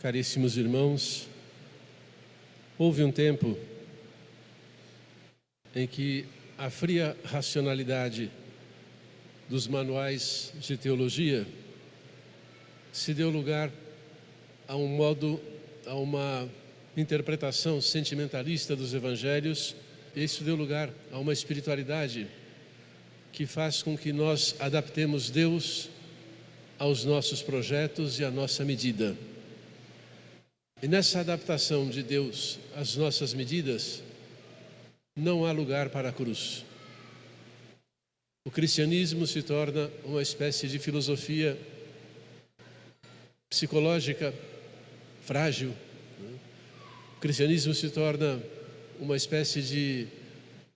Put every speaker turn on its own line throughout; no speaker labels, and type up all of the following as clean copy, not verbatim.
Caríssimos irmãos, houve um tempo em que a fria racionalidade dos manuais de teologia se deu lugar a uma interpretação sentimentalista dos evangelhos, e isso deu lugar a uma espiritualidade que faz com que nós adaptemos Deus aos nossos projetos e à nossa medida. E nessa adaptação de Deus às nossas medidas, não há lugar para a cruz. O cristianismo se torna uma espécie de filosofia psicológica frágil. O cristianismo se torna uma espécie de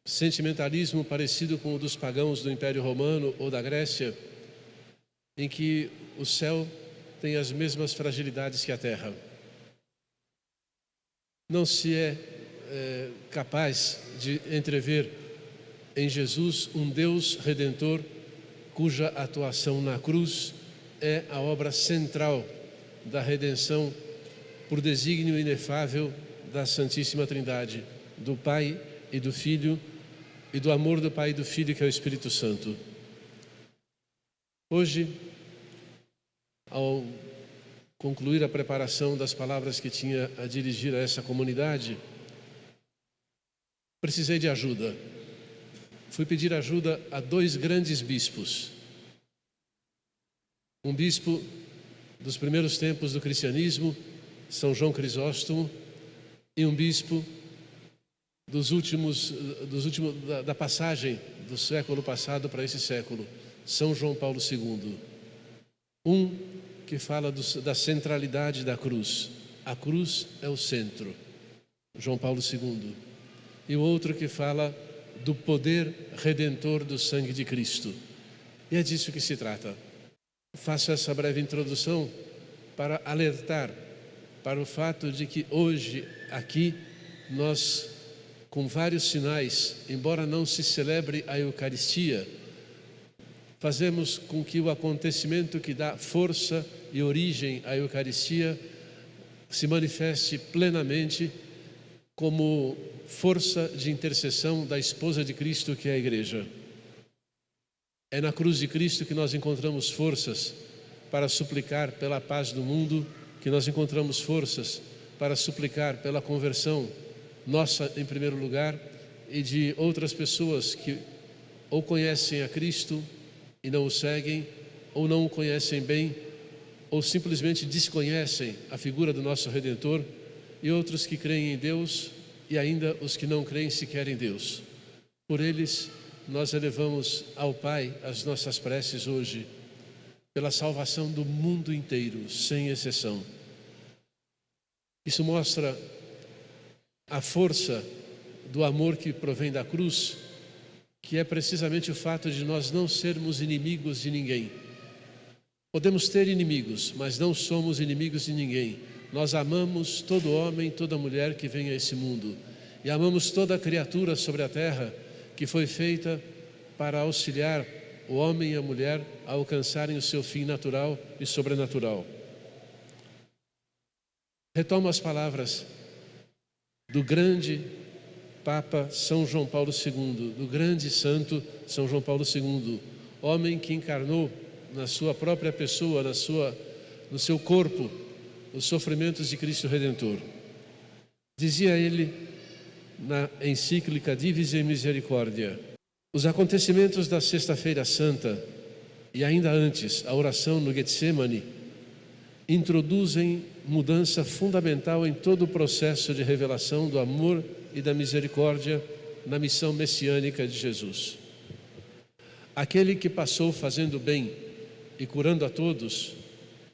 sentimentalismo parecido com o dos pagãos do Império Romano ou da Grécia, em que o céu tem as mesmas fragilidades que a terra. Não se é capaz de entrever em Jesus um Deus Redentor cuja atuação na cruz é a obra central da redenção por desígnio inefável da Santíssima Trindade, do Pai e do Filho e do amor do Pai e do Filho, que é o Espírito Santo. Hoje, ao concluir a preparação das palavras que tinha a dirigir a essa comunidade, precisei de ajuda. Fui pedir ajuda a dois grandes bispos. Um bispo dos primeiros tempos do cristianismo, São João Crisóstomo, e um bispo da passagem do século passado para esse século, São João Paulo II. Um que fala da centralidade da cruz. A cruz é o centro, João Paulo II. E o outro que fala do poder redentor do sangue de Cristo. E é disso que se trata. Faço essa breve introdução para alertar para o fato de que hoje, aqui, nós, com vários sinais, embora não se celebre a Eucaristia, fazemos com que o acontecimento que dá força e origem à Eucaristia se manifeste plenamente como força de intercessão da esposa de Cristo, que é a Igreja. É na cruz de Cristo que nós encontramos forças para suplicar pela paz do mundo, que nós encontramos forças para suplicar pela conversão nossa em primeiro lugar e de outras pessoas que ou conhecem a Cristo e não o seguem, ou não o conhecem bem, ou simplesmente desconhecem a figura do nosso Redentor, e outros que creem em Deus e ainda os que não creem sequer em Deus. Por eles, nós elevamos ao Pai as nossas preces hoje, pela salvação do mundo inteiro, sem exceção. Isso mostra a força do amor que provém da cruz, que é precisamente o fato de nós não sermos inimigos de ninguém. Podemos ter inimigos, mas não somos inimigos de ninguém. Nós amamos todo homem, toda mulher que vem a esse mundo. E amamos toda criatura sobre a terra que foi feita para auxiliar o homem e a mulher a alcançarem o seu fim natural e sobrenatural. Retomo as palavras do grande Papa São João Paulo II, do grande santo São João Paulo II, homem que encarnou na sua própria pessoa, no seu corpo, os sofrimentos de Cristo Redentor. Dizia ele na encíclica Divisi Misericordia: os acontecimentos da Sexta-feira Santa e ainda antes a oração no Getsemane introduzem mudança fundamental em todo o processo de revelação do amor e da misericórdia na missão messiânica de Jesus. Aquele que passou fazendo bem e curando a todos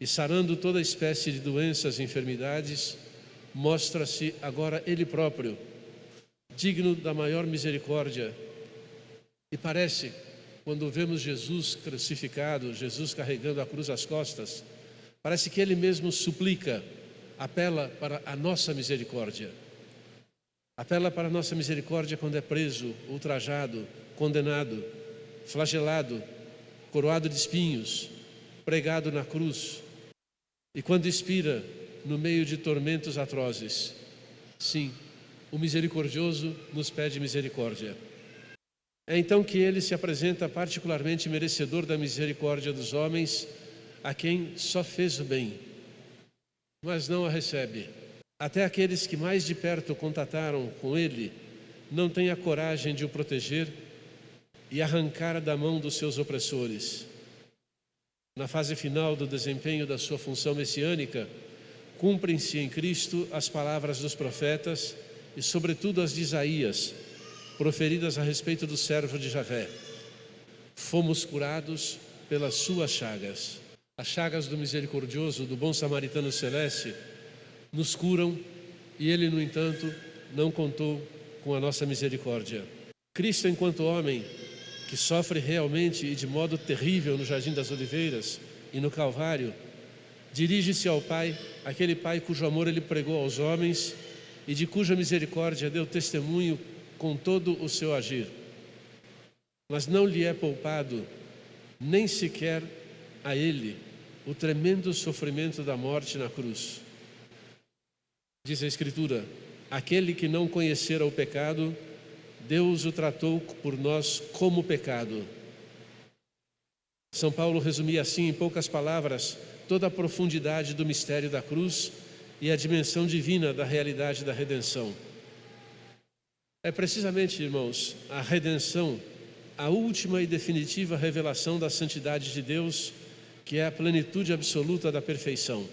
e sarando toda espécie de doenças e enfermidades, mostra-se agora Ele próprio, digno da maior misericórdia. E parece, quando vemos Jesus crucificado, Jesus carregando a cruz às costas, parece que Ele mesmo suplica, apela para a nossa misericórdia. Apela para a nossa misericórdia quando é preso, ultrajado, condenado, flagelado, coroado de espinhos, pregado na cruz. E quando expira, no meio de tormentos atrozes. Sim, o misericordioso nos pede misericórdia. É então que ele se apresenta particularmente merecedor da misericórdia dos homens, a quem só fez o bem, mas não a recebe. Até aqueles que mais de perto contataram com ele não têm a coragem de o proteger e arrancar da mão dos seus opressores. Na fase final do desempenho da sua função messiânica, cumprem-se em Cristo as palavras dos profetas e, sobretudo, as de Isaías, proferidas a respeito do servo de Javé. Fomos curados pelas suas chagas. As chagas do misericordioso, do bom samaritano celeste, nos curam e ele, no entanto, não contou com a nossa misericórdia. Cristo, enquanto homem, que sofre realmente e de modo terrível no Jardim das Oliveiras e no Calvário, dirige-se ao Pai, aquele Pai cujo amor ele pregou aos homens e de cuja misericórdia deu testemunho com todo o seu agir. Mas não lhe é poupado, nem sequer a ele, o tremendo sofrimento da morte na cruz. Diz a Escritura: aquele que não conhecera o pecado, Deus o tratou por nós como pecado. São Paulo resumia assim, em poucas palavras, toda a profundidade do mistério da cruz e a dimensão divina da realidade da redenção. É precisamente, irmãos, a redenção, a última e definitiva revelação da santidade de Deus, que é a plenitude absoluta da perfeição.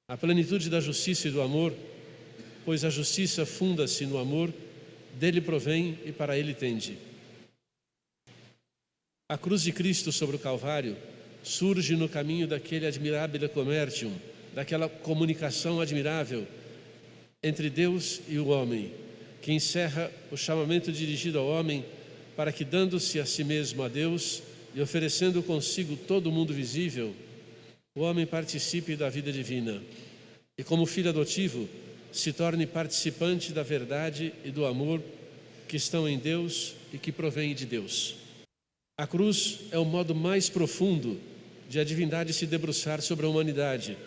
A plenitude da justiça e do amor, pois a justiça funda-se no amor, dele provém e para ele tende. A cruz de Cristo sobre o Calvário surge no caminho daquele admirabile commercium, daquela comunicação admirável entre Deus e o homem, que encerra o chamamento dirigido ao homem para que, dando-se a si mesmo a Deus e oferecendo consigo todo o mundo visível, o homem participe da vida divina e, como filho adotivo, se torne participante da verdade e do amor que estão em Deus e que provém de Deus. A cruz é o modo mais profundo de a divindade se debruçar sobre a humanidade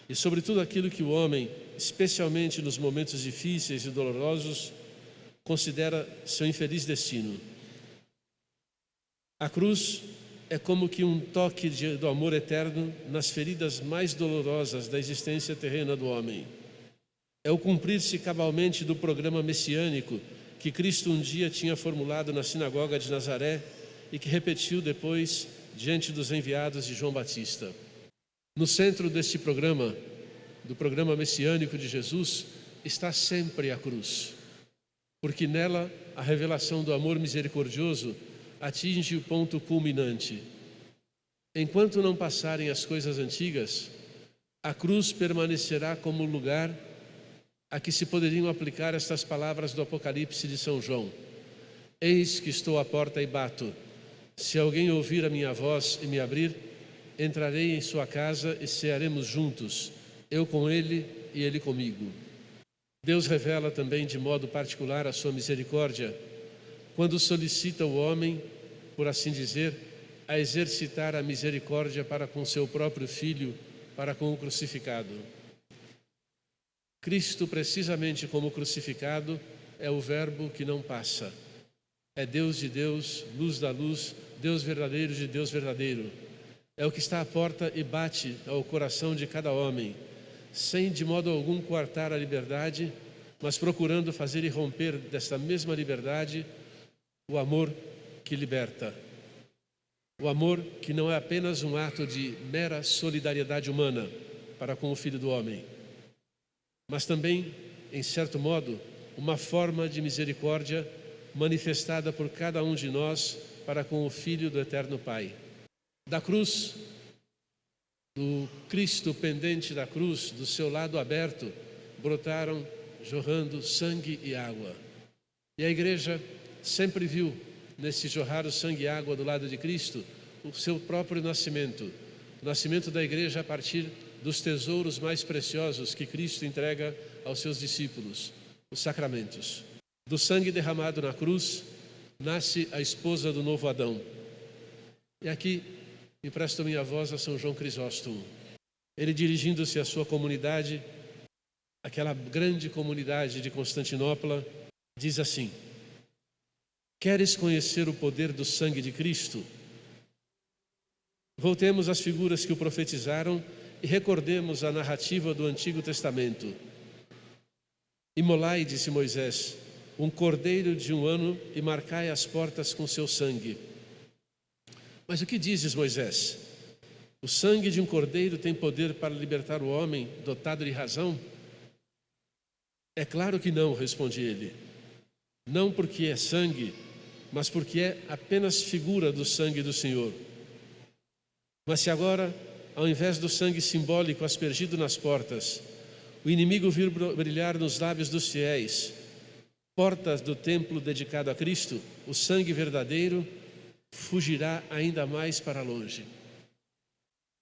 e sobre tudo aquilo que o homem, especialmente nos momentos difíceis e dolorosos, considera seu infeliz destino. A cruz é como que um toque do amor eterno nas feridas mais dolorosas da existência terrena do homem. É o cumprir-se cabalmente do programa messiânico que Cristo um dia tinha formulado na sinagoga de Nazaré e que repetiu depois diante dos enviados de João Batista. No centro deste programa, do programa messiânico de Jesus, está sempre a cruz, porque nela a revelação do amor misericordioso atinge o ponto culminante. Enquanto não passarem as coisas antigas, a cruz permanecerá como lugar a que se poderiam aplicar estas palavras do Apocalipse de São João: eis que estou à porta e bato. Se alguém ouvir a minha voz e me abrir, entrarei em sua casa e cearemos juntos, eu com ele e ele comigo. Deus revela também de modo particular a sua misericórdia quando solicita o homem, por assim dizer, a exercitar a misericórdia para com seu próprio Filho, para com o crucificado. Cristo, precisamente como crucificado, é o Verbo que não passa. É Deus de Deus, luz da luz, Deus verdadeiro de Deus verdadeiro. É o que está à porta e bate ao coração de cada homem, sem de modo algum coartar a liberdade, mas procurando fazer irromper desta mesma liberdade o amor que liberta. O amor que não é apenas um ato de mera solidariedade humana para com o Filho do Homem, mas também, em certo modo, uma forma de misericórdia manifestada por cada um de nós para com o Filho do Eterno Pai. Da cruz, do Cristo pendente da cruz, do seu lado aberto, brotaram, jorrando sangue e água. E a Igreja sempre viu nesse jorrar o sangue e água do lado de Cristo o seu próprio nascimento, o nascimento da Igreja a partir dos tesouros mais preciosos que Cristo entrega aos seus discípulos, os sacramentos. Do sangue derramado na cruz, nasce a esposa do novo Adão. E aqui empresto minha voz a São João Crisóstomo. ele, dirigindo-se à sua comunidade, aquela grande comunidade de Constantinopla, diz assim: queres conhecer o poder do sangue de Cristo? Voltemos às figuras que o profetizaram e recordemos a narrativa do Antigo Testamento. Imolai, disse Moisés, um cordeiro de 1 ano e marcai as portas com seu sangue. Mas o que dizes, Moisés? O sangue de um cordeiro tem poder para libertar o homem dotado de razão? É claro que não, responde ele. Não porque é sangue, mas porque é apenas figura do sangue do Senhor. Mas se agora, ao invés do sangue simbólico aspergido nas portas, o inimigo vir brilhar nos lábios dos fiéis, portas do templo dedicado a Cristo, o sangue verdadeiro fugirá ainda mais para longe.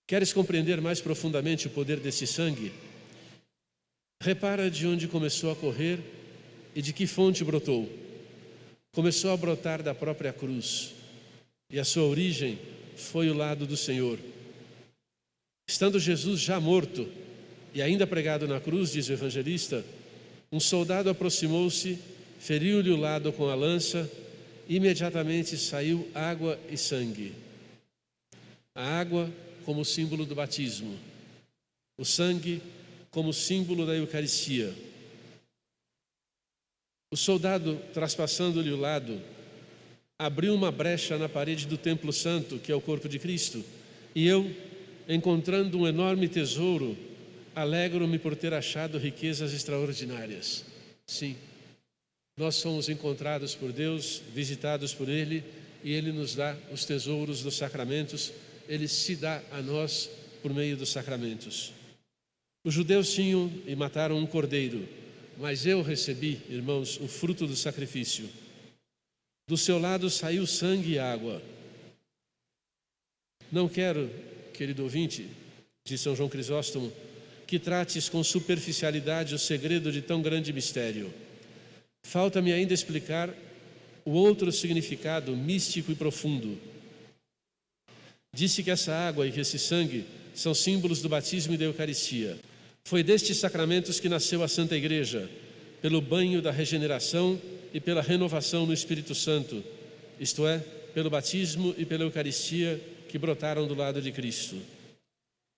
Queres compreender mais profundamente o poder desse sangue? Repara de onde começou a correr e de que fonte brotou. Começou a brotar da própria cruz, e a sua origem foi o lado do Senhor. Estando Jesus já morto e ainda pregado na cruz, diz o evangelista, um soldado aproximou-se, feriu-lhe o lado com a lança, e imediatamente saiu água e sangue. A água como símbolo do batismo, o sangue como símbolo da Eucaristia. O soldado, traspassando-lhe o lado, abriu uma brecha na parede do templo santo, que é o corpo de Cristo, e eu, encontrando um enorme tesouro, alegro-me por ter achado riquezas extraordinárias. Sim, nós somos encontrados por Deus, visitados por Ele, e Ele nos dá os tesouros dos sacramentos. Ele se dá a nós por meio dos sacramentos. Os judeus tinham e mataram um cordeiro, mas eu recebi, irmãos, o fruto do sacrifício. Do seu lado saiu sangue e água. Não quero, querido ouvinte, de São João Crisóstomo, que trates com superficialidade o segredo de tão grande mistério. Falta-me ainda explicar o outro significado místico e profundo. Disse que essa água e que esse sangue são símbolos do batismo e da Eucaristia. Foi destes sacramentos que nasceu a Santa Igreja, pelo banho da regeneração e pela renovação no Espírito Santo, isto é, pelo batismo e pela Eucaristia que brotaram do lado de Cristo.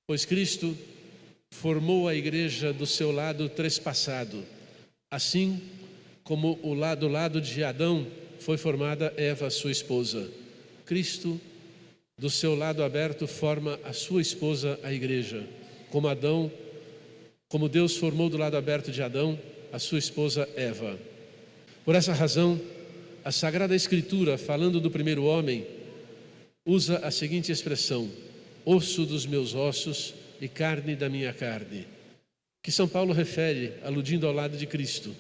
Pois Cristo formou a Igreja do seu lado trespassado, assim como do lado de Adão foi formada Eva, sua esposa. Cristo, do seu lado aberto, forma a sua esposa, a Igreja. Como Deus formou do lado aberto de Adão a sua esposa Eva. Por essa razão, a Sagrada Escritura, falando do primeiro homem, usa a seguinte expressão: osso dos meus ossos e carne da minha carne, que São Paulo refere, aludindo ao lado de Cristo.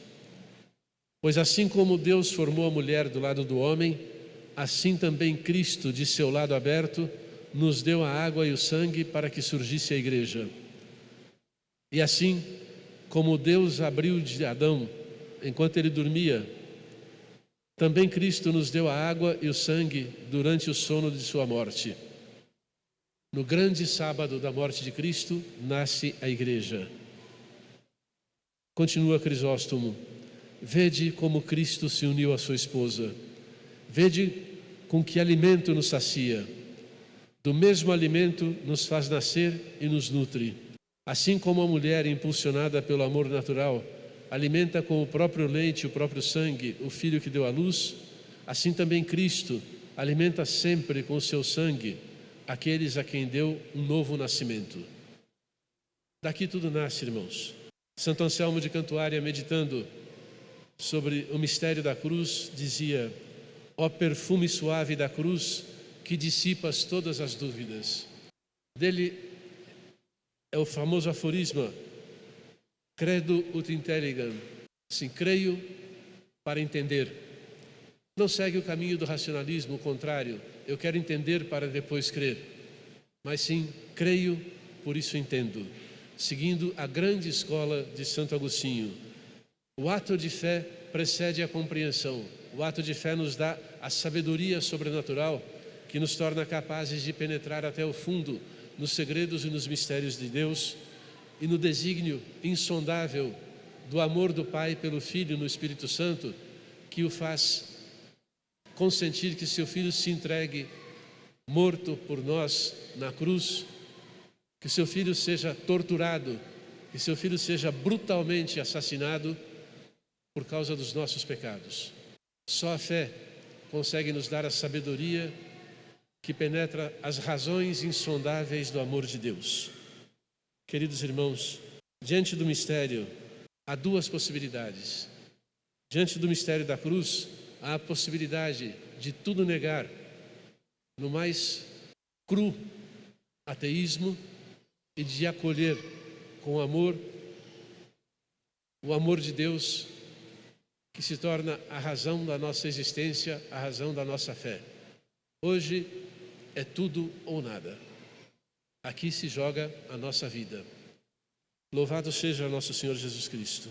Pois assim como Deus formou a mulher do lado do homem, assim também Cristo, de seu lado aberto, nos deu a água e o sangue para que surgisse a Igreja. E assim, como Deus abriu de Adão enquanto ele dormia, também Cristo nos deu a água e o sangue durante o sono de sua morte. No grande sábado da morte de Cristo, nasce a Igreja. Continua Crisóstomo: vede como Cristo se uniu à sua esposa. Vede com que alimento nos sacia. Do mesmo alimento nos faz nascer e nos nutre. Assim como a mulher, impulsionada pelo amor natural, alimenta com o próprio leite e o próprio sangue o filho que deu à luz, assim também Cristo alimenta sempre com o seu sangue aqueles a quem deu um novo nascimento. Daqui tudo nasce, irmãos. Santo Anselmo de Cantuária, meditando sobre o mistério da cruz, dizia: ó perfume suave da cruz, que dissipas todas as dúvidas. Dele é o famoso aforisma credo ut intelligam, assim, creio para entender. Não segue o caminho do racionalismo, o contrário, eu quero entender para depois crer, mas sim, creio, por isso entendo, seguindo a grande escola de Santo Agostinho. O ato de fé precede a compreensão, o ato de fé nos dá a sabedoria sobrenatural que nos torna capazes de penetrar até o fundo nos segredos e nos mistérios de Deus e no desígnio insondável do amor do Pai pelo Filho no Espírito Santo, que o faz consentir que seu Filho se entregue morto por nós na cruz, que seu Filho seja torturado, que seu Filho seja brutalmente assassinado por causa dos nossos pecados. Só a fé consegue nos dar a sabedoria que penetra as razões insondáveis do amor de Deus. Queridos irmãos, diante do mistério, há duas possibilidades. Diante do mistério da cruz, há a possibilidade de tudo negar, no mais cru ateísmo, e de acolher com amor o amor de Deus, que se torna a razão da nossa existência, a razão da nossa fé. Hoje é tudo ou nada. Aqui se joga a nossa vida. Louvado seja nosso Senhor Jesus Cristo.